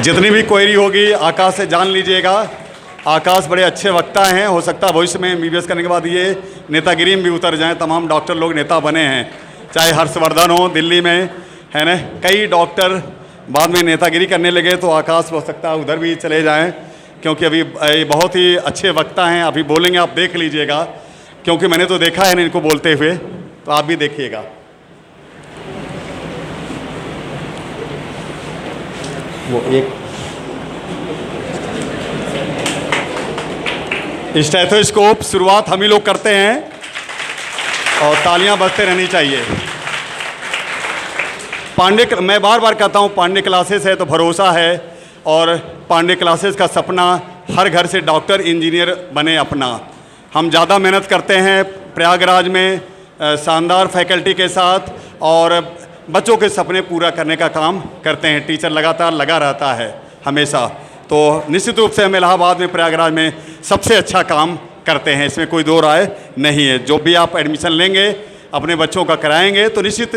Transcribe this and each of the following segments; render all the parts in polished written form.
जितनी भी क्वेरी होगी आकाश से जान लीजिएगा। आकाश बड़े अच्छे वक्ता हैं, हो सकता है भविष्य में एमबीबीएस करने के बाद ये नेतागिरी में भी उतर जाएं। तमाम डॉक्टर लोग नेता बने हैं, चाहे हर्षवर्धन हो दिल्ली में, है ना, कई डॉक्टर बाद में नेतागिरी करने लगे, तो आकाश हो सकता है उधर भी चले जाएं, क्योंकि अभी ये बहुत ही अच्छे वक्ता हैं। अभी बोलेंगे, आप देख लीजिएगा, क्योंकि मैंने तो देखा है इनको बोलते हुए, तो आप भी देखिएगा। वो एक स्टेथोस्कोप शुरुआत हम ही लोग करते हैं और तालियां बजते रहनी चाहिए। पांडे, मैं बार बार कहता हूं, पांडे क्लासेस है तो भरोसा है, और पांडे क्लासेस का सपना हर घर से डॉक्टर इंजीनियर बने अपना। हम ज़्यादा मेहनत करते हैं प्रयागराज में शानदार फैकल्टी के साथ, और बच्चों के सपने पूरा करने का काम करते हैं। टीचर लगातार लगा रहता है हमेशा, तो निश्चित रूप से हम इलाहाबाद में प्रयागराज में सबसे अच्छा काम करते हैं, इसमें कोई दो राय नहीं है। जो भी आप एडमिशन लेंगे, अपने बच्चों का कराएंगे, तो निश्चित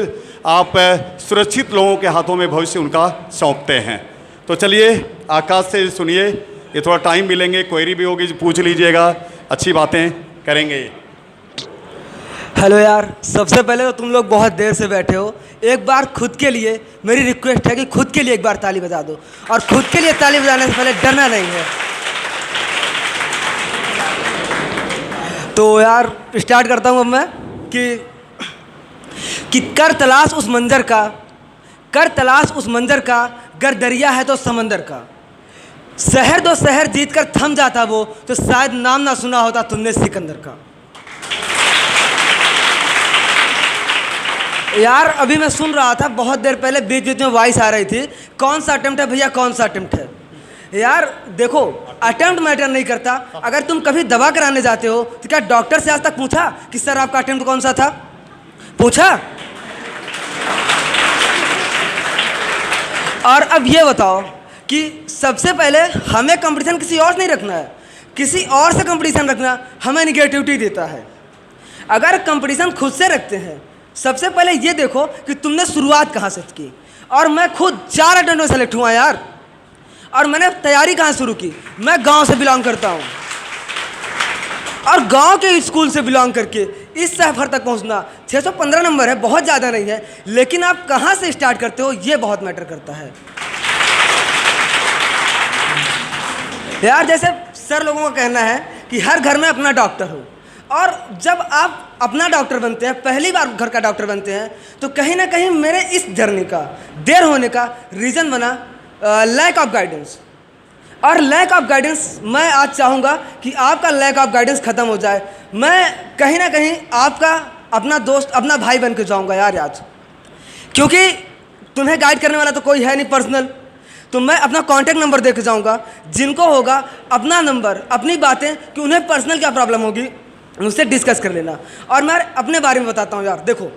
आप सुरक्षित लोगों के हाथों में भविष्य उनका सौंपते हैं। तो चलिए आकाश से सुनिए, ये थोड़ा टाइम भी लेंगे, क्वेरी भी होगी पूछ लीजिएगा, अच्छी बातें करेंगे। हेलो यार, सबसे पहले तो तुम लोग बहुत देर से बैठे हो, एक बार खुद के लिए मेरी रिक्वेस्ट है कि खुद के लिए एक बार ताली बजा दो, और खुद के लिए ताली बजाने से पहले डरना नहीं है। तो यार स्टार्ट करता हूँ अब मैं कि कर तलाश उस मंजर का, कर तलाश उस मंजर का, गर दरिया है तो समंदर का। शहर दो शहर जीत कर थम जाता वो, तो शायद नाम ना सुना होता तुमने सिकंदर का। यार अभी मैं सुन रहा था, बहुत देर पहले बीच बीच में वॉइस आ रही थी, कौन सा अटेम्प्ट है भैया, कौन सा अटेम्प्ट है। यार देखो, अटेम्प्ट मैटर नहीं करता। अगर तुम कभी दवा कराने जाते हो तो क्या डॉक्टर से आज तक पूछा कि सर आपका अटेम्प्ट कौन सा था? पूछा? और अब ये बताओ कि सबसे पहले हमें कंपटीशन किसी और से नहीं रखना है, किसी और से कंपटीशन रखना हमें निगेटिविटी देता है। अगर कंपटीशन खुद से रखते हैं, सबसे पहले ये देखो कि तुमने शुरुआत कहाँ से की। और मैं खुद 4 अटेम्प्ट में सेलेक्ट हुआ यार, और मैंने तैयारी कहाँ शुरू की। मैं गांव से बिलोंग करता हूँ, और गांव के स्कूल से बिलोंग करके इस सफर तक पहुँचना 615 नंबर है, बहुत ज़्यादा नहीं है, लेकिन आप कहाँ से स्टार्ट करते हो ये बहुत मैटर करता है यार। जैसे सर लोगों का कहना है कि हर घर में अपना डॉक्टर हो, और जब आप अपना डॉक्टर बनते हैं, पहली बार घर का डॉक्टर बनते हैं, तो कहीं ना कहीं मेरे इस जर्नी का देर होने का रीज़न बना लैक ऑफ गाइडेंस। और लैक ऑफ गाइडेंस, मैं आज चाहूँगा कि आपका लैक ऑफ गाइडेंस ख़त्म हो जाए। मैं कहीं ना कहीं आपका अपना दोस्त, अपना भाई बन के जाऊँगा यार आज, क्योंकि तुम्हें गाइड करने वाला तो कोई है नहीं पर्सनल। तो मैं अपना कॉन्टैक्ट नंबर दे के जाऊँगा, जिनको होगा अपना नंबर, अपनी बातें कि उन्हें पर्सनल क्या प्रॉब्लम होगी मुझसे डिस्कस कर लेना। और मैं अपने बारे में बताता हूँ यार। देखो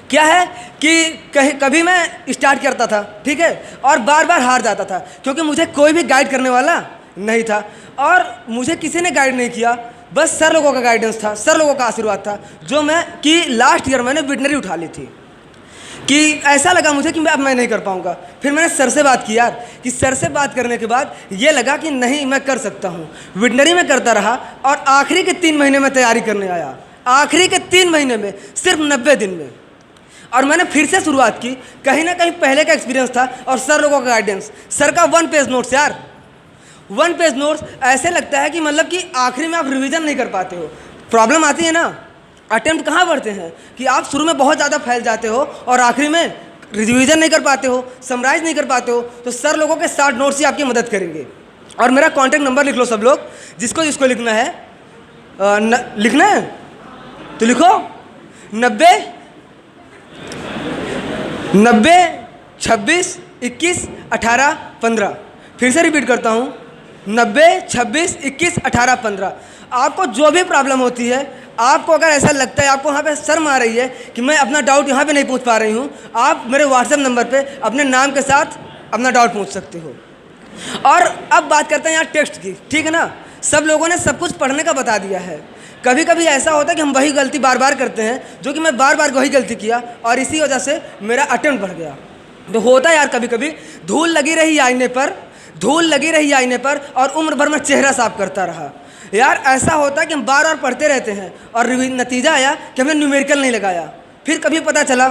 क्या है कि कभी मैं स्टार्ट करता था, ठीक है, और बार बार हार जाता था, क्योंकि मुझे कोई भी गाइड करने वाला नहीं था, और मुझे किसी ने गाइड नहीं किया, बस सर लोगों का गाइडेंस था, सर लोगों का आशीर्वाद था। जो मैं कि लास्ट ईयर मैंने वेटनरी उठा ली थी, कि ऐसा लगा मुझे कि मैं नहीं कर पाऊँगा। फिर मैंने सर से बात की यार, कि सर से बात करने के बाद ये लगा कि नहीं मैं कर सकता हूँ। वेटनरी में करता रहा, और आखिरी के 3 महीने में तैयारी करने आया, आखिरी के 3 महीने में, सिर्फ 90 दिन में। और मैंने फिर से शुरुआत की, कहीं ना कहीं पहले का एक्सपीरियंस था और सर लोगों का गाइडेंस। सर का 1 पेज नोट्स यार, 1 पेज नोट्स, ऐसे लगता है कि मतलब कि आखिरी में आप रिवीजन नहीं कर पाते हो। प्रॉब्लम आती है ना, अटेम्प्ट कहाँ बढ़ते हैं कि आप शुरू में बहुत ज़्यादा फैल जाते हो और आखिरी में रिवीजन नहीं कर पाते हो, समराइज नहीं कर पाते हो। तो सर लोगों के 60 नोट्स ही आपकी मदद करेंगे। और मेरा कॉन्टैक्ट नंबर लिख लो सब लोग, जिसको जिसको लिखना है, लिखना है तो लिखो 90 26 21 18 15। फिर से रिपीट करता हूँ, 90 26 21 18 15। आपको जो भी प्रॉब्लम होती है, आपको अगर ऐसा लगता है, आपको वहाँ पे शर्म आ रही है कि मैं अपना डाउट यहाँ पे नहीं पूछ पा रही हूँ, आप मेरे व्हाट्सएप नंबर पे अपने नाम के साथ अपना डाउट पूछ सकते हो। और अब बात करते हैं यहाँ टेक्स्ट की, ठीक है ना। सब लोगों ने सब कुछ पढ़ने का बता दिया है। कभी कभी ऐसा होता है कि हम वही गलती बार बार करते हैं, जो कि मैं बार बार वही गलती किया, और इसी वजह से मेरा अटेम्प्ट बढ़ गया। तो होता है यार कभी कभी धूल लगी रही आईने पर और उम्र भर में चेहरा साफ करता रहा। यार ऐसा होता है कि हम बार बार पढ़ते रहते हैं और नतीजा आया कि हमने न्यूमेरिकल नहीं लगाया। फिर कभी पता चला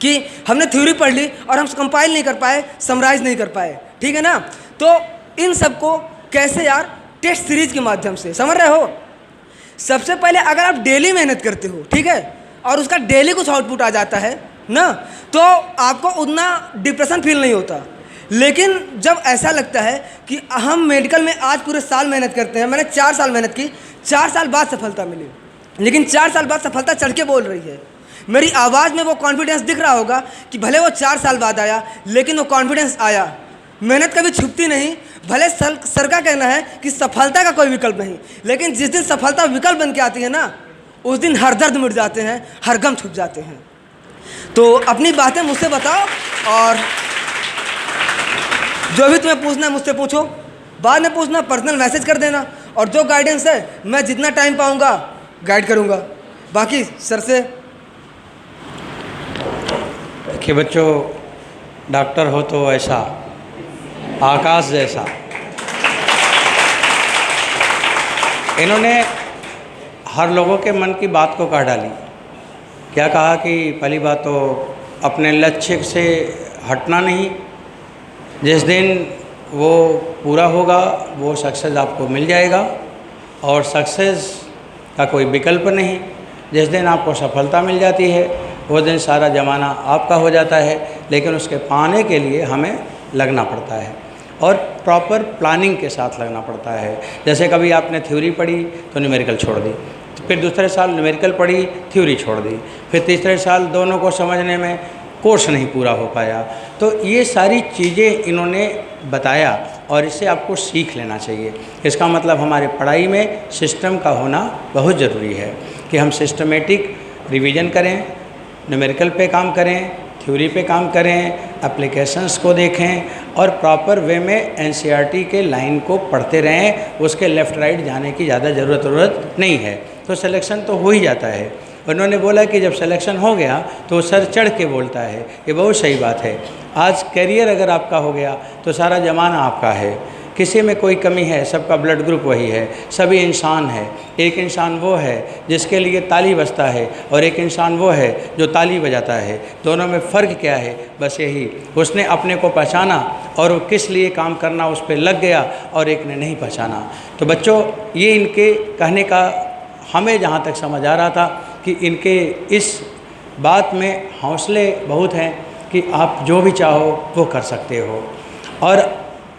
कि हमने थ्योरी पढ़ ली और हम कंपाइल नहीं कर पाए, समराइज नहीं कर पाए, ठीक है ना। तो इन सब को कैसे यार, टेस्ट सीरीज के माध्यम से, समझ रहे हो। सबसे पहले अगर आप डेली मेहनत करते हो, ठीक है, और उसका डेली कुछ आउटपुट आ जाता है ना, तो आपको उतना डिप्रेशन फील नहीं होता। लेकिन जब ऐसा लगता है कि हम मेडिकल में आज पूरे साल मेहनत करते हैं, मैंने 4 साल मेहनत की, 4 साल बाद सफलता मिली, लेकिन 4 साल बाद सफलता चढ़ के बोल रही है। मेरी आवाज़ में वो कॉन्फिडेंस दिख रहा होगा कि भले वो 4 साल बाद आया, लेकिन वो कॉन्फिडेंस आया। मेहनत कभी छुपती नहीं। भले सर का कहना है कि सफलता का कोई विकल्प नहीं, लेकिन जिस दिन सफलता विकल्प बन के आती है ना, उस दिन हर दर्द मिट जाते हैं, हर गम छुप जाते हैं। तो अपनी बातें मुझसे बताओ और जो भी तुम्हें पूछना है मुझसे पूछो, बाद में पूछना, पर्सनल मैसेज कर देना, और जो गाइडेंस है मैं जितना टाइम पाऊंगा गाइड करूंगा। बाकी सर से। कि बच्चों, डॉक्टर हो तो ऐसा आकाश जैसा। इन्होंने हर लोगों के मन की बात को कह डाली। क्या कहा कि पहली बात तो अपने लक्ष्य से हटना नहीं, जिस दिन वो पूरा होगा वो सक्सेस आपको मिल जाएगा, और सक्सेस का कोई विकल्प नहीं। जिस दिन आपको सफलता मिल जाती है वो दिन सारा ज़माना आपका हो जाता है, लेकिन उसके पाने के लिए हमें लगना पड़ता है और प्रॉपर प्लानिंग के साथ लगना पड़ता है। जैसे कभी आपने थ्योरी पढ़ी तो न्यूमेरिकल छोड़ दी, फिर दूसरे साल न्यूमेरिकल पढ़ी, थ्योरी छोड़ दी, फिर तीसरे साल दोनों को समझने में कोर्स नहीं पूरा हो पाया। तो ये सारी चीज़ें इन्होंने बताया और इससे आपको सीख लेना चाहिए। इसका मतलब हमारे पढ़ाई में सिस्टम का होना बहुत ज़रूरी है कि हम सिस्टमेटिक रिवीजन करें, न्यूमेरिकल पे काम करें, थ्योरी पे काम करें, एप्लीकेशंस को देखें और प्रॉपर वे में एनसीईआरटी के लाइन को पढ़ते रहें। उसके लेफ़्ट राइट जाने की ज़्यादा ज़रूरत नहीं है, तो सिलेक्शन तो हो ही जाता है। उन्होंने बोला कि जब सिलेक्शन हो गया तो सर चढ़ के बोलता है, ये बहुत सही बात है। आज करियर अगर आपका हो गया तो सारा ज़माना आपका है, किसी में कोई कमी है, सबका ब्लड ग्रुप वही है, सभी इंसान है। एक इंसान वो है जिसके लिए ताली बजता है और एक इंसान वो है जो ताली बजाता है। दोनों में फ़र्क क्या है? बस यही, उसने अपने को पहचाना और वो किस लिए काम करना उस पर लग गया, और एक ने नहीं पहचाना। तो बच्चों, ये इनके कहने का हमें जहाँ तक समझ आ रहा था कि इनके इस बात में हौसले बहुत हैं कि आप जो भी चाहो वो कर सकते हो। और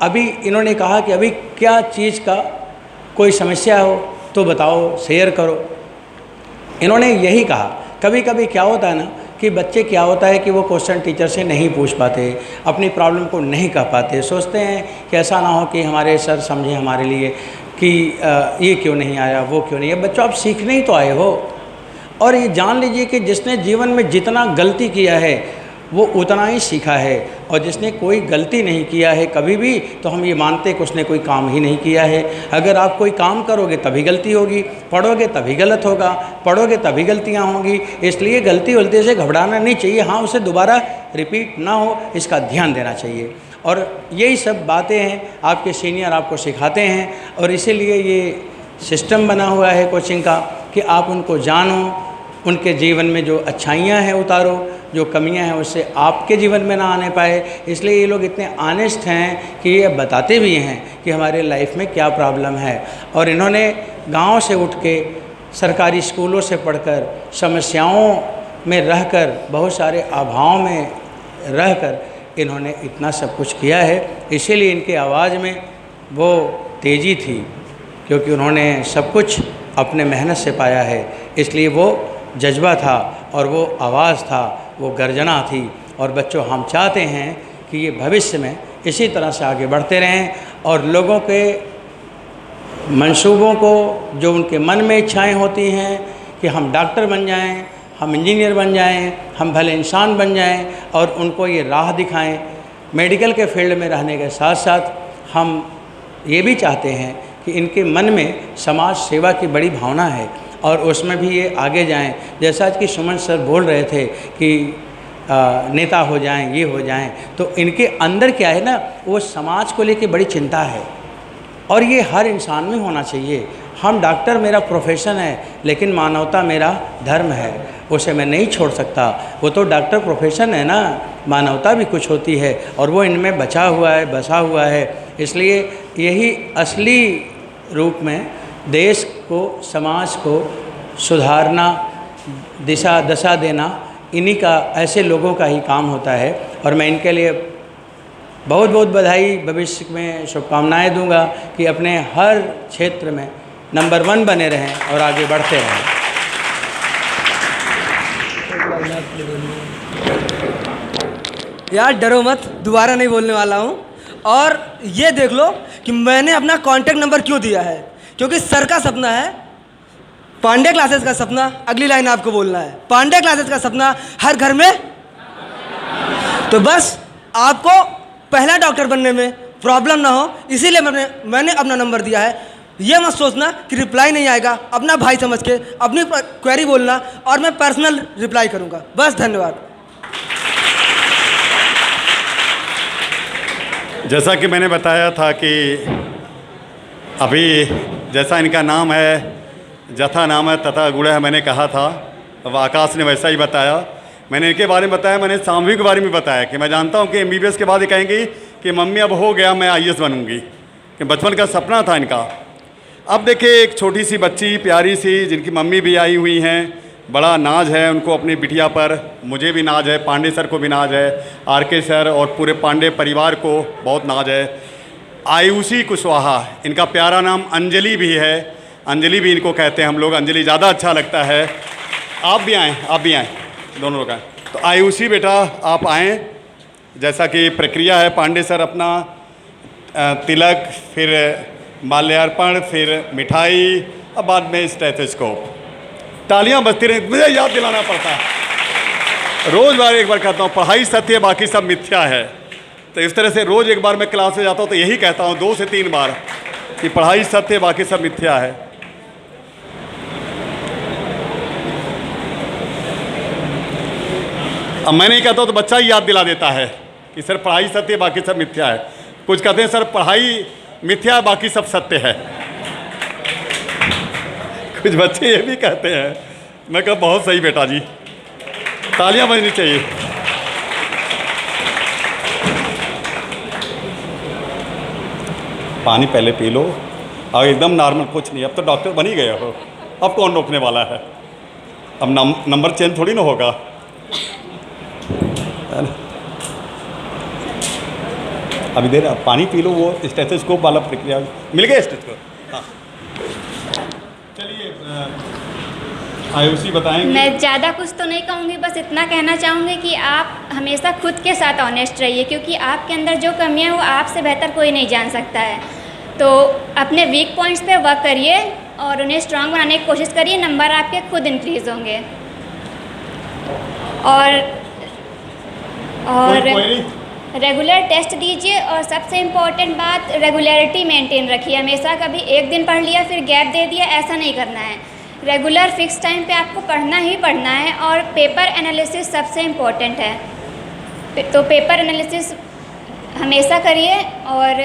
अभी इन्होंने कहा कि अभी क्या चीज़ का कोई समस्या हो तो बताओ, शेयर करो। इन्होंने यही कहा। कभी कभी क्या होता है ना कि बच्चे, क्या होता है कि वो क्वेश्चन टीचर से नहीं पूछ पाते, अपनी प्रॉब्लम को नहीं कह पाते, सोचते हैं कि ऐसा ना हो कि हमारे सर समझे हमारे लिए कि ये क्यों नहीं आया, वो क्यों नहीं है। बच्चों, आप सीखने ही तो आए हो, और ये जान लीजिए कि जिसने जीवन में जितना गलती किया है वो उतना ही सीखा है, और जिसने कोई गलती नहीं किया है कभी भी, तो हम ये मानते हैं कि उसने कोई काम ही नहीं किया है। अगर आप कोई काम करोगे तभी गलती होगी, पढ़ोगे तभी गलत होगा, पढ़ोगे तभी गलतियाँ होंगी। इसलिए गलती से घबराना नहीं चाहिए। हाँ, उसे दोबारा रिपीट ना हो, इसका ध्यान देना चाहिए। और यही सब बातें हैं आपके सीनियर आपको सिखाते हैं, और इसीलिए ये सिस्टम बना हुआ है कोचिंग का कि आप उनको जानो, उनके जीवन में जो अच्छाइयाँ हैं उतारो, जो कमियां हैं उससे आपके जीवन में ना आने पाए। इसलिए ये लोग इतने ऑनेस्ट हैं कि ये बताते भी हैं कि हमारे लाइफ में क्या प्रॉब्लम है। और इन्होंने गांव से उठ के, सरकारी स्कूलों से पढ़कर, समस्याओं में रहकर, बहुत सारे अभावों में रहकर इन्होंने इतना सब कुछ किया है। इसीलिए इनकी आवाज़ में वो तेज़ी थी, क्योंकि उन्होंने सब कुछ अपने मेहनत से पाया है। इसलिए वो जज्बा था और वो आवाज़ था, वो गर्जना थी। और बच्चों, हम चाहते हैं कि ये भविष्य में इसी तरह से आगे बढ़ते रहें और लोगों के मंसूबों को, जो उनके मन में इच्छाएं होती हैं कि हम डॉक्टर बन जाएं, हम इंजीनियर बन जाएं, हम भले इंसान बन जाएं, और उनको ये राह दिखाएं। मेडिकल के फील्ड में रहने के साथ साथ हम ये भी चाहते हैं कि इनके मन में समाज सेवा की बड़ी भावना है और उसमें भी ये आगे जाएं। जैसा आज कि सुमन सर बोल रहे थे कि नेता हो जाएं, ये हो जाएं। तो इनके अंदर क्या है ना, वो समाज को लेके बड़ी चिंता है और ये हर इंसान में होना चाहिए। हम डॉक्टर मेरा प्रोफेशन है, लेकिन मानवता मेरा धर्म है, उसे मैं नहीं छोड़ सकता। वो तो डॉक्टर प्रोफेशन है ना, मानवता भी कुछ होती है और वो इनमें बचा हुआ है, बसा हुआ है। इसलिए यही असली रूप में देश को, समाज को सुधारना, दशा देना, इन्हीं का, ऐसे लोगों का ही काम होता है। और मैं इनके लिए बहुत बहुत बधाई, भविष्य में शुभकामनाएं दूंगा कि अपने हर क्षेत्र में नंबर 1 बने रहें और आगे बढ़ते रहें। यार डरो मत, दोबारा नहीं बोलने वाला हूँ। और ये देख लो कि मैंने अपना कांटेक्ट नंबर क्यों दिया है, क्योंकि सर का सपना है, पांडे क्लासेस का सपना, अगली लाइन आपको बोलना है, पांडे क्लासेस का सपना हर घर में। तो बस आपको पहला डॉक्टर बनने में प्रॉब्लम ना हो, इसीलिए मैंने अपना नंबर दिया है। ये मत सोचना कि रिप्लाई नहीं आएगा, अपना भाई समझ के अपनी क्वेरी बोलना और मैं पर्सनल रिप्लाई करूँगा। बस धन्यवाद। जैसा कि मैंने बताया था कि अभी जैसा इनका नाम है, जथा नाम है तथा गुण है, मैंने कहा था, अब आकाश ने वैसा ही बताया। मैंने इनके बारे में बताया, मैंने सामूहिक के बारे में बताया कि मैं जानता हूँ कि MBBS के बाद ये कहेंगी कि मम्मी अब हो गया, मैं IAS बनूंगी, कि बचपन का सपना था इनका। अब देखिए एक छोटी सी बच्ची प्यारी सी, जिनकी मम्मी भी आई हुई हैं, बड़ा नाज है उनको अपनी बिटिया पर, मुझे भी नाज है, पांडे सर को भी नाज है, RK सर और पूरे पांडे परिवार को बहुत नाज है। आयुषी कुशवाहा, इनका प्यारा नाम अंजलि भी है, अंजलि भी इनको कहते हैं हम लोग, अंजलि ज़्यादा अच्छा लगता है। आप भी आएँ, आप भी आएँ, दोनों लोग आएँ। तो आयुषी बेटा आप आएँ। जैसा कि प्रक्रिया है, पांडे सर अपना तिलक, फिर माल्यार्पण, फिर मिठाई और बाद में स्टेथोस्कोप। तालियां बजती रही, मुझे याद दिलाना पड़ता है, रोज़ बार एक बार कहता हूँ पढ़ाई सत्य है, बाकी सब मिथ्या है। तो इस तरह से रोज़ एक बार मैं क्लास में जाता हूँ तो यही कहता हूँ 2 से 3 बार कि पढ़ाई सत्य है, बाकी सब मिथ्या है। अब मैं नहीं कहता तो बच्चा ही याद दिला देता है कि सर पढ़ाई सत्य है, बाकी सब मिथ्या है। कुछ कहते हैं सर पढ़ाई मिथ्या है, बाकी सब सत्य है। कुछ बच्चे ये भी कहते हैं। मैं कहा बहुत सही बेटा जी, तालियां बजनी चाहिए। पानी पहले पी लो और एकदम नॉर्मल, कुछ नहीं। अब तो डॉक्टर बन ही गए हो, अब कौन रोकने वाला है? अब नंबर चेंज थोड़ी ना होगा, है ना? अभी देर आप पानी पी लो, वो स्टेथोस्कोप वाला प्रक्रिया मिल गया स्टेथोस्कोप। हाँ चलिए, आयुषी बताएंगे। मैं ज़्यादा कुछ तो नहीं कहूँगी, बस इतना कहना चाहूँगी कि आप हमेशा खुद के साथ ऑनेस्ट रहिए, क्योंकि आपके अंदर जो कमियाँ हैं वो आपसे बेहतर कोई नहीं जान सकता है। तो अपने वीक पॉइंट्स पे वर्क करिए और उन्हें स्ट्रांग बनाने की कोशिश करिए, नंबर आपके खुद इंक्रीज़ होंगे। और रेगुलर टेस्ट दीजिए और सबसे इम्पॉर्टेंट बात, रेगुलरिटी मेंटेन रखिए। हमेशा कभी एक दिन पढ़ लिया फिर गैप दे दिया, ऐसा नहीं करना है। रेगुलर फिक्स टाइम पे आपको पढ़ना ही पढ़ना है। और पेपर एनालिसिस सबसे इम्पॉर्टेंट है, तो पेपर एनालिसिस हमेशा करिए और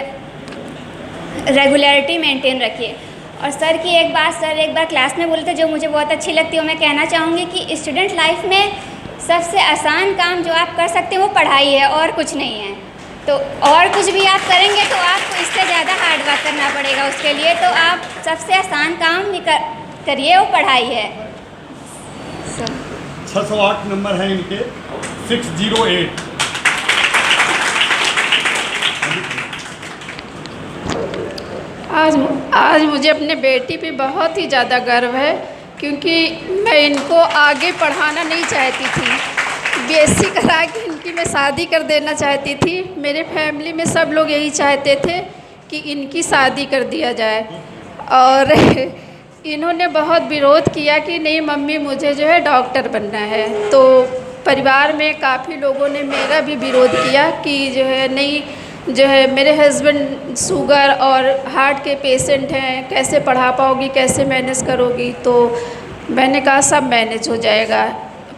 रेगुलरिटी मेंटेन रखिए। और सर की एक बात सर एक बार क्लास में बोले थे जो मुझे बहुत अच्छी लगती है, वो मैं कहना चाहूँगी कि स्टूडेंट लाइफ में सबसे आसान काम जो आप कर सकते हैं वो पढ़ाई है और कुछ नहीं है। तो और कुछ भी आप करेंगे तो आपको इससे ज़्यादा हार्ड वर्क करना पड़ेगा उसके लिए। तो आप सबसे आसान काम ही करिए, वो पढ़ाई है। 608 नंबर है इनके, 608। आज मुझे अपने बेटी पे बहुत ही ज़्यादा गर्व है, क्योंकि मैं इनको आगे पढ़ाना नहीं चाहती थी। BSc करा के इनकी मैं शादी कर देना चाहती थी। मेरे फैमिली में सब लोग यही चाहते थे कि इनकी शादी कर दिया जाए, और इन्होंने बहुत विरोध किया कि नहीं मम्मी मुझे जो है डॉक्टर बनना है। तो परिवार में काफ़ी लोगों ने मेरा भी विरोध किया कि जो है नहीं, जो है मेरे हस्बैंड शुगर और हार्ट के पेशेंट हैं, कैसे पढ़ा पाओगी, कैसे मैनेज करोगी। तो मैंने कहा सब मैनेज हो जाएगा,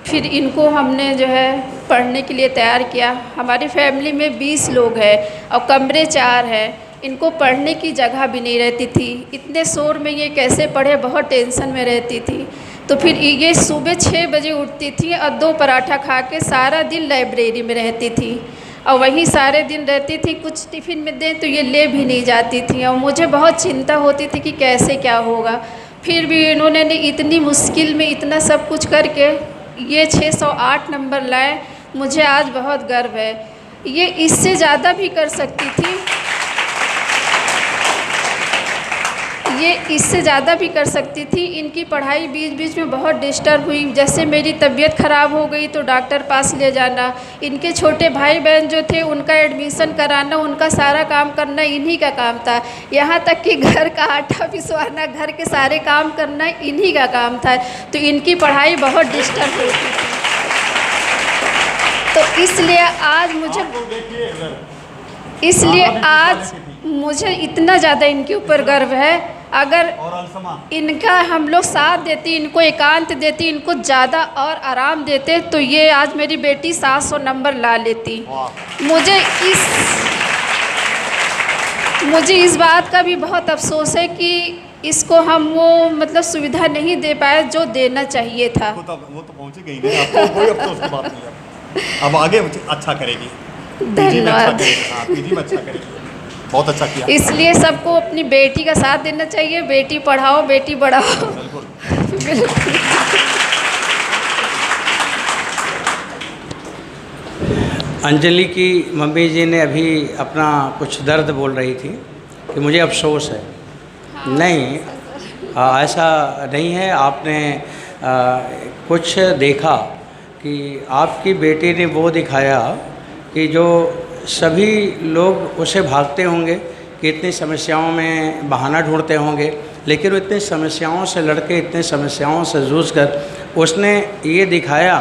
फिर इनको हमने जो है पढ़ने के लिए तैयार किया। हमारी फैमिली में 20 लोग हैं और कमरे 4 हैं। इनको पढ़ने की जगह भी नहीं रहती थी। इतने शोर में ये कैसे पढ़े, बहुत टेंशन में रहती थी। तो फिर ये सुबह 6 बजे उठती थी और 2 पराठा खा के सारा दिन लाइब्रेरी में रहती थी और वहीं सारे दिन रहती थी। कुछ टिफ़िन में दें तो ये ले भी नहीं जाती थी और मुझे बहुत चिंता होती थी कि कैसे क्या होगा। फिर भी इन्होंने इतनी मुश्किल में इतना सब कुछ करके ये 608 नंबर लाए। मुझे आज बहुत गर्व है। ये इससे ज़्यादा भी कर सकती थी, ये इससे ज़्यादा भी कर सकती थी। इनकी पढ़ाई बीच बीच में बहुत डिस्टर्ब हुई। जैसे मेरी तबीयत ख़राब हो गई तो डॉक्टर पास ले जाना, इनके छोटे भाई बहन जो थे उनका एडमिशन कराना, उनका सारा काम करना इन्हीं का काम था। यहाँ तक कि घर का आटा पिसवाना, घर के सारे काम करना इन्हीं का काम था। तो इनकी पढ़ाई बहुत डिस्टर्ब होती थी। तो इसलिए आज मुझे इतना ज़्यादा इनके ऊपर गर्व है। अगर इनका हम लोग साथ देती, इनको एकांत देती, इनको ज़्यादा और आराम देते तो ये आज मेरी बेटी 700 नंबर ला लेती। मुझे इस बात का भी बहुत अफसोस है कि इसको हम वो मतलब सुविधा नहीं दे पाए जो देना चाहिए था। वो तो पहुंच गई ना, आपको कोई अफसोस की बात नहीं है। अब आगे अच्छा करेगी, धन्यवाद। पीजी में अच्छा करेगी, बहुत अच्छा किया। इसलिए सबको अपनी बेटी का साथ देना चाहिए। बेटी पढ़ाओ, बेटी बढ़ाओ। बिल्कुल। अंजलि की मम्मी जी ने अभी अपना कुछ दर्द बोल रही थी कि मुझे अफसोस है। नहीं, ऐसा नहीं है। आपने कुछ देखा कि आपकी बेटी ने वो दिखाया कि जो सभी लोग उसे भागते होंगे कि इतनी समस्याओं में बहाना ढूंढते होंगे, लेकिन वो इतनी समस्याओं से लड़के, इतनी समस्याओं से जूझ कर उसने ये दिखाया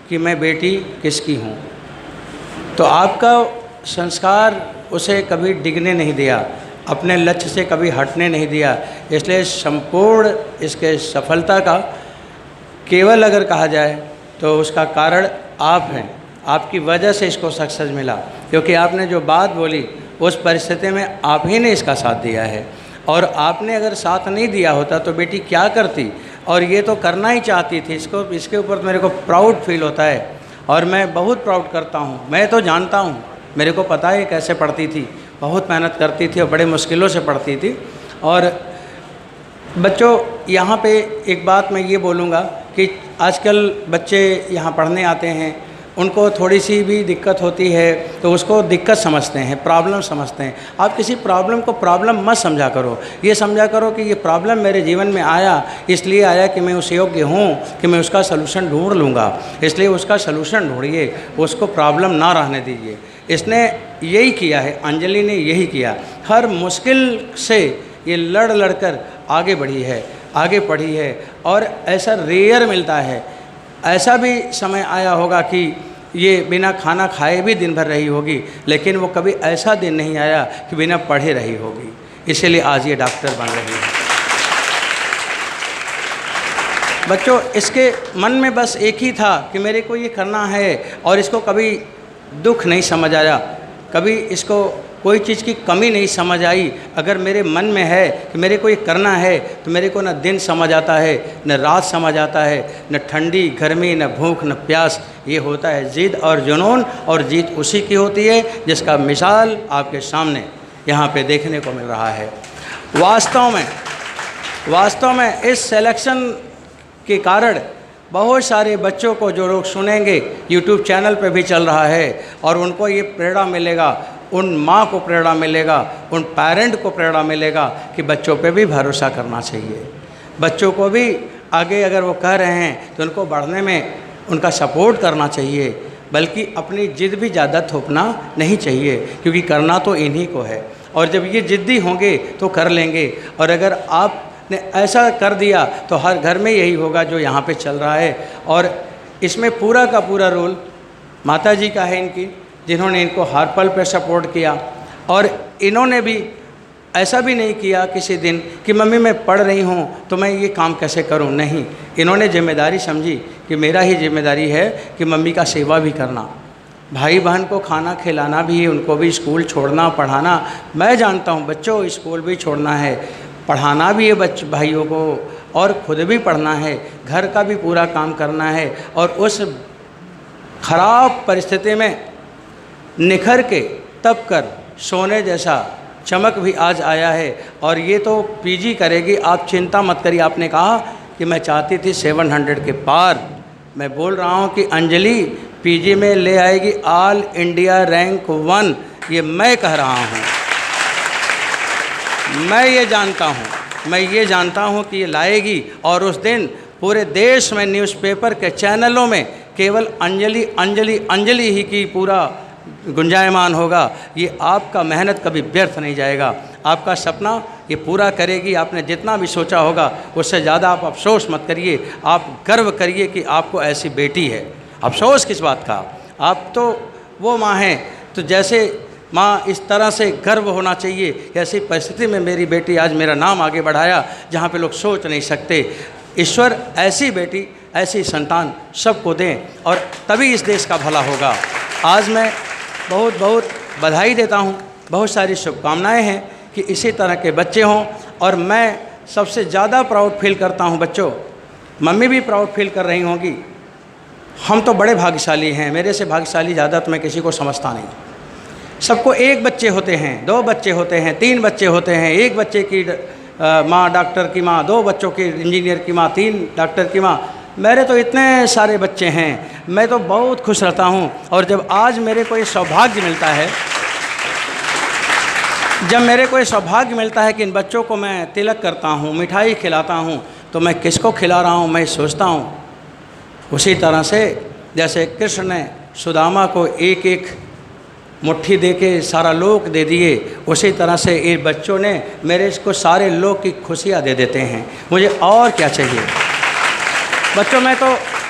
कि मैं बेटी किसकी हूँ। तो आपका संस्कार उसे कभी डिगने नहीं दिया, अपने लक्ष्य से कभी हटने नहीं दिया। इसलिए संपूर्ण इसके सफलता का केवल अगर कहा जाए तो उसका कारण आप हैं। आपकी वजह से इसको सक्सेस मिला, क्योंकि आपने जो बात बोली उस परिस्थिति में आप ही ने इसका साथ दिया है। और आपने अगर साथ नहीं दिया होता तो बेटी क्या करती, और ये तो करना ही चाहती थी। इसके ऊपर तो मेरे को प्राउड फील होता है और मैं बहुत प्राउड करता हूँ। मैं तो जानता हूँ, मेरे को पता है कैसे पढ़ती थी, बहुत मेहनत करती थी और बड़े मुश्किलों से पढ़ती थी। और बच्चों, यहाँ पे एक बात मैं ये बोलूँगा कि आजकल बच्चे यहाँ पढ़ने आते हैं, उनको थोड़ी सी भी दिक्कत होती है तो उसको दिक्कत समझते हैं, प्रॉब्लम समझते हैं। आप किसी प्रॉब्लम को प्रॉब्लम मत समझा करो, ये समझा करो कि ये प्रॉब्लम मेरे जीवन में आया, इसलिए आया कि मैं उस योग्य हूँ कि मैं उसका सलूशन ढूंढ लूँगा। इसलिए उसका सलूशन ढूंढिए, उसको प्रॉब्लम ना रहने दीजिए। इसने यही किया है, अंजलि ने यही किया। हर मुश्किल से ये लड़ लड़ कर आगे बढ़ी है, आगे पढ़ी है। और ऐसा रेयर मिलता है, ऐसा भी समय आया होगा कि ये बिना खाना खाए भी दिन भर रही होगी, लेकिन वो कभी ऐसा दिन नहीं आया कि बिना पढ़े रही होगी। इसीलिए आज ये डॉक्टर बन रही है। बच्चों, इसके मन में बस एक ही था कि मेरे को ये करना है, और इसको कभी दुख नहीं समझ आया, कभी इसको कोई चीज़ की कमी नहीं समझ आई। अगर मेरे मन में है कि मेरे को ये करना है तो मेरे को न दिन समझ आता है, न रात समझ आता है, न ठंडी गर्मी, न भूख, न प्यास। ये होता है जिद और जुनून, और जीत उसी की होती है जिसका मिसाल आपके सामने यहाँ पे देखने को मिल रहा है। वास्तव में इस सिलेक्शन के कारण बहुत सारे बच्चों को, जो लोग सुनेंगे, यूट्यूब चैनल पे भी चल रहा है, और उनको ये प्रेरणा मिलेगा, उन माँ को प्रेरणा मिलेगा, उन पेरेंट को प्रेरणा मिलेगा कि बच्चों पे भी भरोसा करना चाहिए। बच्चों को भी आगे अगर वो कह रहे हैं तो उनको बढ़ने में उनका सपोर्ट करना चाहिए, बल्कि अपनी जिद भी ज़्यादा थोपना नहीं चाहिए, क्योंकि करना तो इन्हीं को है। और जब ये जिद्दी होंगे तो कर लेंगे। और अगर आपने ऐसा कर दिया तो हर घर में यही होगा जो यहाँ पे चल रहा है। और इसमें पूरा का पूरा रोल माता जी का है इनकी, जिन्होंने इनको हर पल पे सपोर्ट किया। और इन्होंने भी ऐसा भी नहीं किया किसी दिन कि मम्मी मैं पढ़ रही हूँ तो मैं ये काम कैसे करूँ, नहीं। इन्होंने जिम्मेदारी समझी कि मेरा ही जिम्मेदारी है कि मम्मी का सेवा भी करना, भाई बहन को खाना खिलाना भी, उनको भी स्कूल छोड़ना, पढ़ाना। मैं जानता हूँ बच्चों स्कूल भी छोड़ना है, पढ़ाना भी है भाइयों को, और ख़ुद भी पढ़ना है, घर का भी पूरा काम करना है। और उस ख़राब परिस्थिति में निखर के तब कर सोने जैसा चमक भी आज आया है। और ये तो पीजी करेगी, आप चिंता मत करिए। आपने कहा कि मैं चाहती थी 700 के पार, मैं बोल रहा हूँ कि अंजलि पीजी में ले आएगी ऑल इंडिया रैंक 1, ये मैं कह रहा हूँ। मैं ये जानता हूँ कि ये लाएगी। और उस दिन पूरे देश में न्यूज़पेपर के चैनलों में केवल अंजलि अंजलि अंजलि ही की पूरा गुंजायमान होगा। ये आपका मेहनत कभी व्यर्थ नहीं जाएगा, आपका सपना ये पूरा करेगी। आपने जितना भी सोचा होगा उससे ज़्यादा आप अफसोस मत करिए, आप गर्व करिए कि आपको ऐसी बेटी है। अफसोस किस बात का, आप तो वो माँ हैं। तो जैसे माँ इस तरह से गर्व होना चाहिए, ऐसी परिस्थिति में मेरी बेटी आज मेरा नाम आगे बढ़ाया जहाँ पे लोग सोच नहीं सकते। ईश्वर ऐसी बेटी, ऐसी संतान सबको दें और तभी इस देश का भला होगा। आज मैं बहुत बहुत बधाई देता हूँ, बहुत सारी शुभकामनाएं हैं कि इसी तरह के बच्चे हों। और मैं सबसे ज़्यादा प्राउड फील करता हूँ बच्चों, मम्मी भी प्राउड फील कर रही होंगी। हम तो बड़े भाग्यशाली हैं, मेरे से भाग्यशाली ज़्यादा तो मैं किसी को समझता नहीं। सबको एक बच्चे होते हैं, 2 बच्चे होते हैं, 3 बच्चे होते हैं, एक बच्चे की माँ डॉक्टर की माँ, 2 बच्चों की इंजीनियर की माँ, 3 डॉक्टर की माँ। मेरे तो इतने सारे बच्चे हैं, मैं तो बहुत खुश रहता हूँ। और जब आज मेरे को ये सौभाग्य मिलता है, कि इन बच्चों को मैं तिलक करता हूँ, मिठाई खिलाता हूँ, तो मैं किसको खिला रहा हूँ मैं सोचता हूँ। उसी तरह से जैसे कृष्ण ने सुदामा को एक एक मुट्ठी दे के सारा लोक दे दिए, उसी तरह से ये बच्चों ने मेरे को सारे लोक की खुशियाँ दे देते हैं। मुझे और क्या चाहिए बच्चों। मैं तो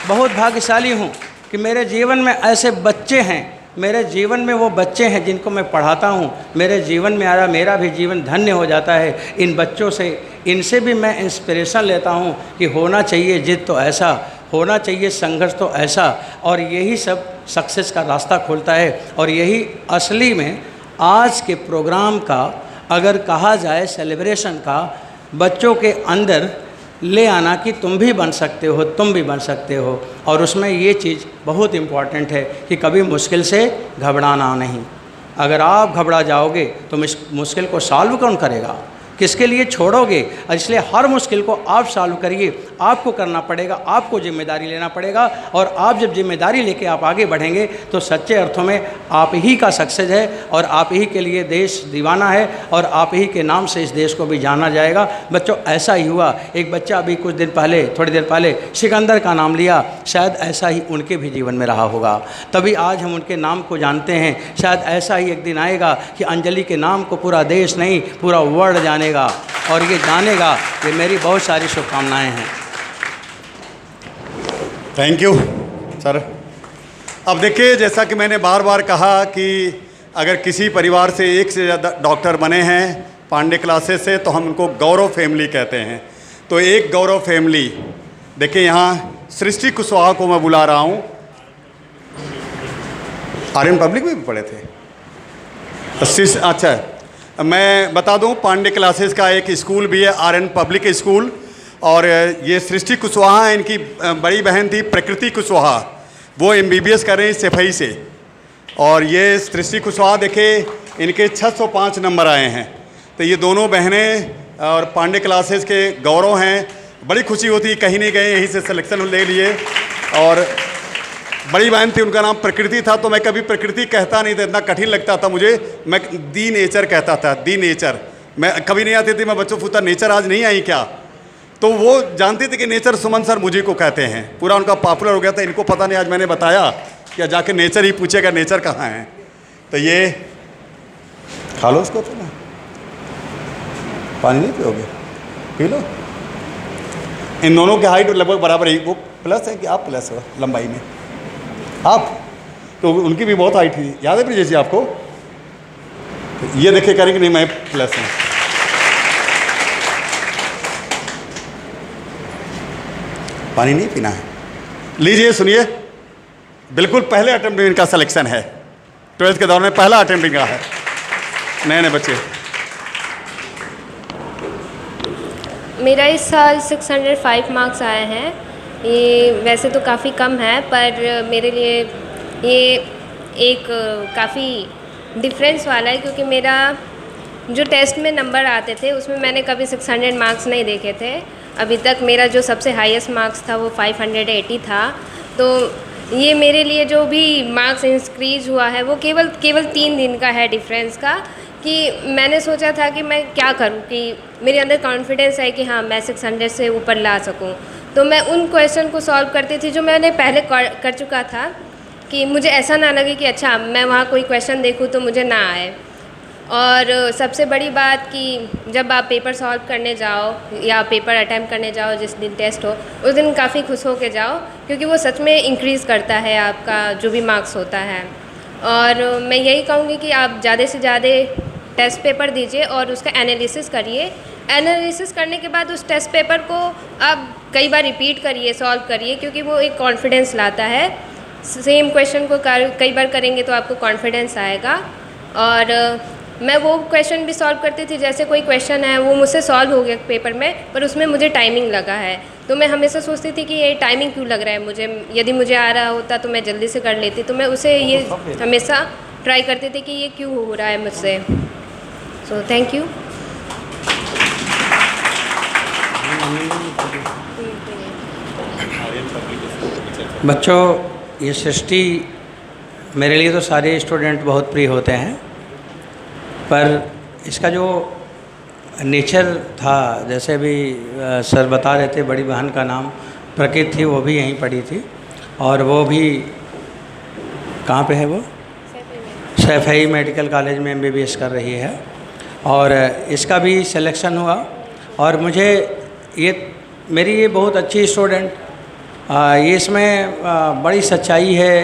बहुत भाग्यशाली हूँ कि मेरे जीवन में ऐसे बच्चे हैं, मेरे जीवन में वो बच्चे हैं जिनको मैं पढ़ाता हूँ। मेरे जीवन में आया, मेरा भी जीवन धन्य हो जाता है इन बच्चों से। इनसे भी मैं इंस्पिरेशन लेता हूँ कि होना चाहिए जिद तो ऐसा, होना चाहिए संघर्ष तो ऐसा। और यही सब सक्सेस का रास्ता खोलता है। और यही असली में आज के प्रोग्राम का अगर कहा जाए सेलिब्रेशन का, बच्चों के अंदर ले आना कि तुम भी बन सकते हो, तुम भी बन सकते हो। और उसमें ये चीज़ बहुत इम्पॉर्टेंट है कि कभी मुश्किल से घबराना नहीं। अगर आप घबरा जाओगे तो मुश्किल को सॉल्व कौन करेगा, किसके लिए छोड़ोगे। और इसलिए हर मुश्किल को आप सॉल्व करिए, आपको करना पड़ेगा, आपको जिम्मेदारी लेना पड़ेगा। और आप जब जिम्मेदारी लेके आप आगे बढ़ेंगे तो सच्चे अर्थों में आप ही का सक्सेस है और आप ही के लिए देश दीवाना है और आप ही के नाम से इस देश को भी जाना जाएगा। बच्चों ऐसा ही हुआ, एक बच्चा अभी कुछ दिन पहले, थोड़ी देर पहले सिकंदर का नाम लिया, शायद ऐसा ही उनके भी जीवन में रहा होगा, तभी आज हम उनके नाम को जानते हैं। शायद ऐसा ही एक दिन आएगा कि अंजलि के नाम को पूरा देश नहीं पूरा वर्ल्ड जानेगा और ये जानेगा। ये मेरी बहुत सारी शुभकामनाएं हैं। Thank you sir. अब देखिए, जैसा कि मैंने बार बार कहा कि अगर किसी परिवार से एक से ज़्यादा डॉक्टर बने हैं पांडे क्लासेस से, तो हम उनको गौरव फैमिली कहते हैं। तो एक गौरव फैमिली, देखिए यहाँ सृष्टि कुशवाहा को मैं बुला रहा हूँ। आर्यन पब्लिक में भी पढ़े थे। अच्छा, मैं बता दूं, पांडे क्लासेस का एक स्कूल भी है, आर्यन पब्लिक स्कूल। और ये सृष्टि कुशवाहा है, इनकी बड़ी बहन थी प्रकृति कुशवाहा, वो MBBS कर रही हैं सफाई से। और ये सृष्टि कुशवाहा देखे, इनके 605 नंबर आए हैं। तो ये दोनों बहनें और पांडे क्लासेस के गौरव हैं। बड़ी खुशी होती, कहीं नहीं गए, यहीं से सिलेक्शन ले लिए। और बड़ी बहन थी, उनका नाम प्रकृति था। तो मैं कभी प्रकृति कहता नहीं था, इतना कठिन लगता था मुझे, मैं दी नेचर कहता था, दी नेचर। मैं कभी नहीं आती थी, मैं बच्चों पूछता नेचर आज नहीं आई क्या, तो वो जानती थी कि नेचर सुमन सर मुझे को कहते हैं। पूरा उनका पॉपुलर हो गया था। इनको पता नहीं, आज मैंने बताया कि जाके नेचर ही पूछेगा नेचर कहाँ है। तो ये खा लो उसको, तो ना पानी नहीं पियोगे, पी लो। इन दोनों की हाइट लगभग बराबर ही, वो प्लस है कि आप प्लस हो लंबाई में, आप तो उनकी भी बहुत हाइट थी, याद है प्रिय जी आपको। तो ये देखे करेंगे नहीं मैं प्लस हूँ। पानी नहीं पीना है। लीजिए सुनिए, बिल्कुल पहले अटेम्प्ट में इनका सिलेक्शन है, 12th के दौर में पहला अटेम्प्ट इनका है। नए नए बच्चे। मेरा इस साल 605 मार्क्स आए हैं। ये वैसे तो काफ़ी कम है, पर मेरे लिए ये एक काफ़ी डिफरेंस वाला है, क्योंकि मेरा जो टेस्ट में नंबर आते थे उसमें मैंने कभी 600 मार्क्स नहीं देखे थे। अभी तक मेरा जो सबसे हाईएस्ट मार्क्स था वो 580 था। तो ये मेरे लिए जो भी मार्क्स इंक्रीज हुआ है वो केवल 3 दिन का है डिफरेंस का, कि मैंने सोचा था कि मैं क्या करूं कि मेरे अंदर कॉन्फिडेंस है कि हाँ मैं 600 से ऊपर ला सकूं। तो मैं उन क्वेश्चन को सॉल्व करती थी जो मैंने पहले कर चुका था, कि मुझे ऐसा ना लगे कि अच्छा मैं वहाँ कोई क्वेश्चन देखूं तो मुझे ना आए। और सबसे बड़ी बात कि जब आप पेपर सॉल्व करने जाओ या पेपर अटैम्प्ट करने जाओ, जिस दिन टेस्ट हो उस दिन काफ़ी खुश हो के जाओ, क्योंकि वो सच में इंक्रीज़ करता है आपका जो भी मार्क्स होता है। और मैं यही कहूँगी कि आप ज़्यादा से ज़्यादा टेस्ट पेपर दीजिए और उसका एनालिसिस करिए। एनालिसिस करने के बाद उस टेस्ट पेपर को आप कई बार रिपीट करिए, सॉल्व करिए, क्योंकि वो एक कॉन्फिडेंस लाता है। सेम क्वेश्चन को कई बार करेंगे तो आपको कॉन्फिडेंस आएगा। और मैं वो क्वेश्चन भी सॉल्व करती थी, जैसे कोई क्वेश्चन है वो मुझसे सॉल्व हो गया पेपर में, पर उसमें मुझे टाइमिंग लगा है, तो मैं हमेशा सोचती थी कि ये टाइमिंग क्यों लग रहा है मुझे, यदि मुझे आ रहा होता तो मैं जल्दी से कर लेती। तो मैं उसे ये हमेशा ट्राई करती थी कि ये क्यों हो रहा है मुझसे। So thank you. बच्चों, ये सृष्टि मेरे लिए तो सारे स्टूडेंट बहुत प्रिय होते हैं, पर इसका जो नेचर था, जैसे भी सर बता रहे थे, बड़ी बहन का नाम प्रकृति थी, वो भी यहीं पढ़ी थी, और वो भी कहाँ पे है, वो सैफई मेडिकल कॉलेज में MBBS कर रही है। और इसका भी सिलेक्शन हुआ, और मुझे मेरी ये बहुत अच्छी स्टूडेंट, ये इसमें बड़ी सच्चाई है,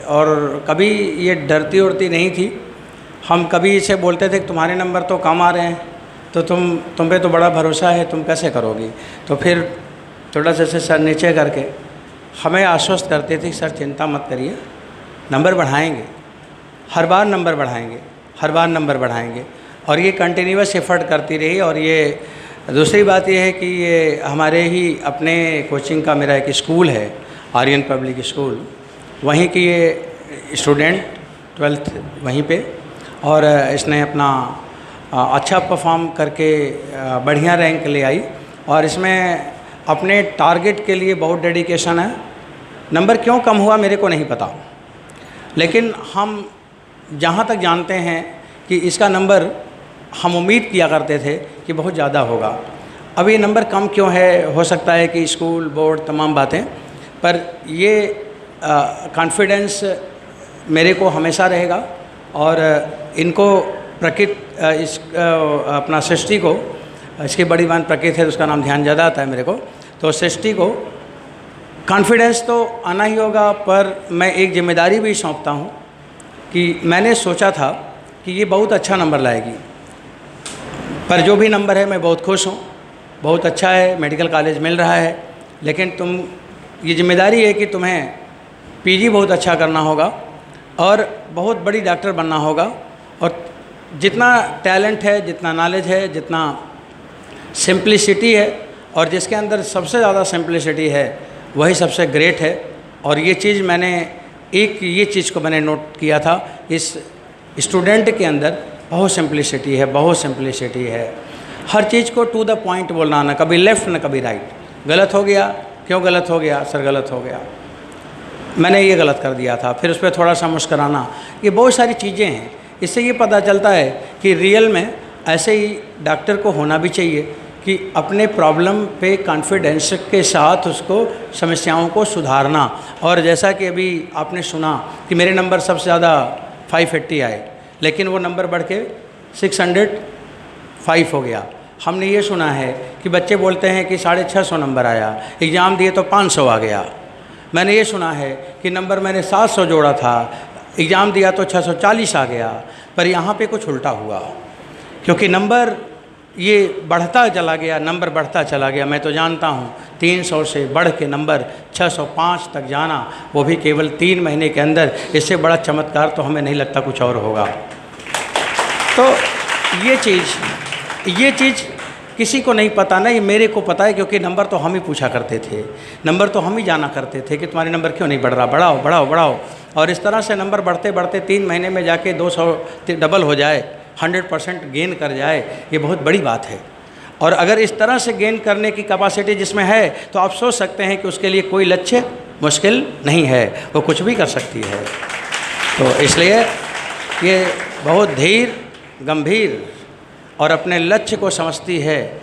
और कभी ये डरती उड़ती नहीं थी। हम कभी इसे बोलते थे कि तुम्हारे नंबर तो कम आ रहे हैं, तो तुम पे तो बड़ा भरोसा है, तुम कैसे करोगी। तो फिर थोड़ा सा सर नीचे करके हमें आश्वस्त करते थे, सर चिंता मत करिए, नंबर बढ़ाएंगे, हर बार नंबर बढ़ाएंगे, हर बार नंबर बढ़ाएंगे। और ये कंटिन्यूअस एफर्ट करती रही। और ये दूसरी बात ये है कि ये हमारे ही अपने कोचिंग का मेरा एक स्कूल है, आर्यन पब्लिक स्कूल, वहीं की ये स्टूडेंट 12th वहीं पे, और इसने अपना अच्छा परफॉर्म करके बढ़िया रैंक ले आई। और इसमें अपने टारगेट के लिए बहुत डेडिकेशन है। नंबर क्यों कम हुआ मेरे को नहीं पता, लेकिन हम जहाँ तक जानते हैं कि इसका नंबर हम उम्मीद किया करते थे कि बहुत ज़्यादा होगा। अब ये नंबर कम क्यों है, हो सकता है कि स्कूल बोर्ड तमाम बातें, पर ये कॉन्फिडेंस मेरे को हमेशा रहेगा। और इनको प्रकृति अपना सृष्टि को, इसकी बड़ी बहन प्रकृति है, उसका नाम ध्यान ज़्यादा आता है मेरे को, तो सृष्टि को कॉन्फिडेंस तो आना ही होगा। पर मैं एक जिम्मेदारी भी सौंपता हूँ कि मैंने सोचा था कि ये बहुत अच्छा नंबर लाएगी, पर जो भी नंबर है मैं बहुत खुश हूँ, बहुत अच्छा है, मेडिकल कॉलेज मिल रहा है, लेकिन ये जिम्मेदारी है कि तुम्हें PG बहुत अच्छा करना होगा और बहुत बड़ी डॉक्टर बनना होगा। और जितना टैलेंट है, जितना नॉलेज है, जितना सिंप्लिसिटी है, और जिसके अंदर सबसे ज़्यादा सिंप्लिसिटी है वही सबसे ग्रेट है। और ये चीज़ ये चीज़ को मैंने नोट किया था, इस स्टूडेंट के अंदर बहुत सिंप्लिसिटी है, बहुत सिंप्लिसिटी है। हर चीज़ को टू द पॉइंट बोलना, ना कभी लेफ़्ट ना कभी राइट। गलत हो गया, क्यों गलत हो गया सर, गलत हो गया, मैंने ये गलत कर दिया था, फिर उस पर थोड़ा सा मुस्कराना, ये बहुत सारी चीज़ें हैं। इससे ये पता चलता है कि रियल में ऐसे ही डॉक्टर को होना भी चाहिए कि अपने प्रॉब्लम पे कॉन्फिडेंस के साथ उसको समस्याओं को सुधारना। और जैसा कि अभी आपने सुना कि मेरे नंबर सबसे ज़्यादा 580 आए, लेकिन वो नंबर बढ़ के 605 हो गया। हमने ये सुना है कि बच्चे बोलते हैं कि 650 नंबर आया, एग्ज़ाम दिए तो 500 आ गया। मैंने ये सुना है कि नंबर मैंने 700 जोड़ा था, एग्ज़ाम दिया तो 640 आ गया। पर यहाँ पे कुछ उल्टा हुआ, क्योंकि नंबर ये बढ़ता चला गया, नंबर बढ़ता चला गया। मैं तो जानता हूँ 300 से बढ़ के नंबर 605 तक जाना, वो भी केवल 3 महीने के अंदर। इससे बड़ा चमत्कार तो हमें नहीं लगता कुछ और होगा। तो ये चीज़ किसी को नहीं पता, नहीं मेरे को पता है, क्योंकि नंबर तो हम ही पूछा करते थे, नंबर तो हम ही जाना करते थे कि तुम्हारे नंबर क्यों नहीं बढ़ रहा, बढ़ाओ बढ़ाओ बढ़ाओ। और इस तरह से नंबर बढ़ते बढ़ते 3 महीने में जाके 200 डबल हो जाए, 100% गेन कर जाए, ये बहुत बड़ी बात है। और अगर इस तरह से गेन करने की कैपेसिटी जिसमें है, तो आप सोच सकते हैं कि उसके लिए कोई लक्ष्य मुश्किल नहीं है, वो कुछ भी कर सकती है। तो इसलिए ये बहुत धीर, गंभीर और अपने लक्ष्य को समझती है,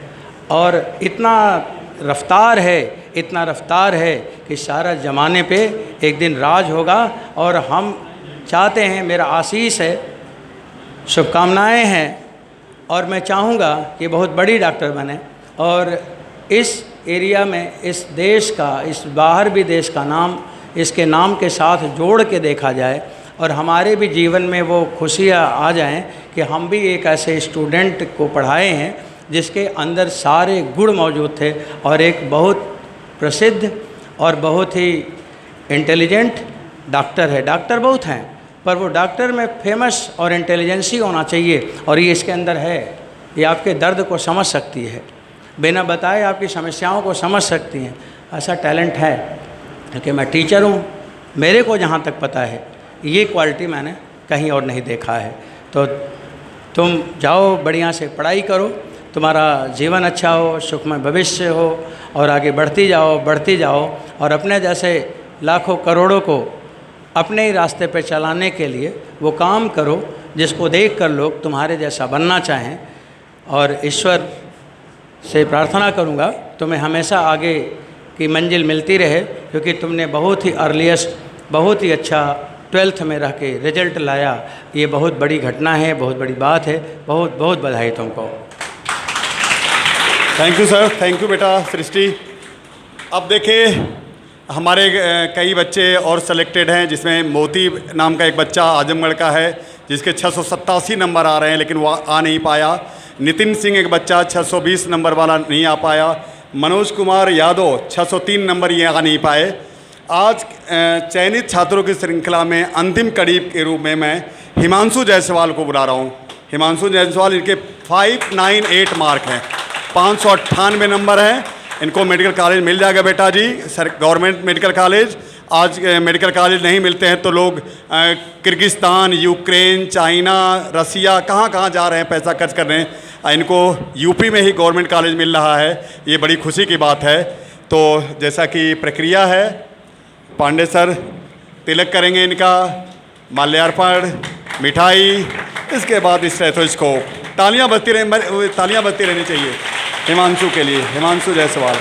और इतना रफ्तार है कि सारा ज़माने पे एक दिन राज होगा। और हम चाहते हैं, मेरा आशीष है, शुभकामनाएं हैं, और मैं चाहूँगा कि बहुत बड़ी डॉक्टर बने, और इस एरिया में इस देश का, इस बाहर भी देश का नाम इसके नाम के साथ जोड़ के देखा जाए, और हमारे भी जीवन में वो खुशियाँ आ जाएं कि हम भी एक ऐसे स्टूडेंट को पढ़ाए हैं जिसके अंदर सारे गुण मौजूद थे, और एक बहुत प्रसिद्ध और बहुत ही इंटेलिजेंट डॉक्टर है। डॉक्टर बहुत हैं, पर वो डॉक्टर में फेमस और इंटेलिजेंसी होना चाहिए, और ये इसके अंदर है। ये आपके दर्द को समझ सकती है, बिना बताए आपकी समस्याओं को समझ सकती हैं, ऐसा टैलेंट है। क्योंकि मैं टीचर हूँ, मेरे को जहाँ तक पता है ये क्वालिटी मैंने कहीं और नहीं देखा है। तो तुम जाओ, बढ़िया से पढ़ाई करो, तुम्हारा जीवन अच्छा हो, सुखमय भविष्य हो, और आगे बढ़ती जाओ, और अपने जैसे लाखों करोड़ों को अपने ही रास्ते पे चलाने के लिए वो काम करो जिसको देखकर लोग तुम्हारे जैसा बनना चाहें। और ईश्वर से प्रार्थना करूँगा तुम्हें हमेशा आगे की मंजिल मिलती रहे, क्योंकि तुमने बहुत ही अर्लीस्ट, बहुत ही अच्छा 12th में रह के रिजल्ट लाया। ये बहुत बड़ी घटना है, बहुत बड़ी बात है। बहुत बहुत बधाई तुमको। Thank you sir, thank you बेटा सृष्टि। अब देखिए, हमारे कई बच्चे और सेलेक्टेड हैं, जिसमें मोती नाम का एक बच्चा आजमगढ़ का है जिसके 687 नंबर आ रहे हैं, लेकिन वो आ नहीं पाया। नितिन सिंह एक बच्चा 620 नंबर वाला नहीं आ पाया। मनोज कुमार यादव 603 नंबर ये आ नहीं पाए। आज चयनित छात्रों की श्रृंखला में अंतिम कड़ी के रूप में मैं हिमांशु जायसवाल को बुला रहा हूँ। हिमांशु जायसवाल, इनके 598 मार्क हैं, 598 नंबर हैं। इनको मेडिकल कॉलेज मिल जाएगा बेटा जी, सर, गवर्नमेंट मेडिकल कॉलेज। आज मेडिकल कॉलेज नहीं मिलते हैं तो लोग किर्गिस्तान, यूक्रेन, चाइना, रसिया, कहाँ कहाँ जा रहे हैं पैसा खर्च कर रहे हैं। इनको यूपी में ही गवर्नमेंट कॉलेज मिल रहा है, ये बड़ी खुशी की बात है। तो जैसा कि प्रक्रिया है, पांडे सर तिलक करेंगे इनका, माल्यार्पण, मिठाई, इसके बाद इस स्टेथोस्कोप। तालियां बजती रहनी चाहिए हिमांशु के लिए, हिमांशु जायसवाल।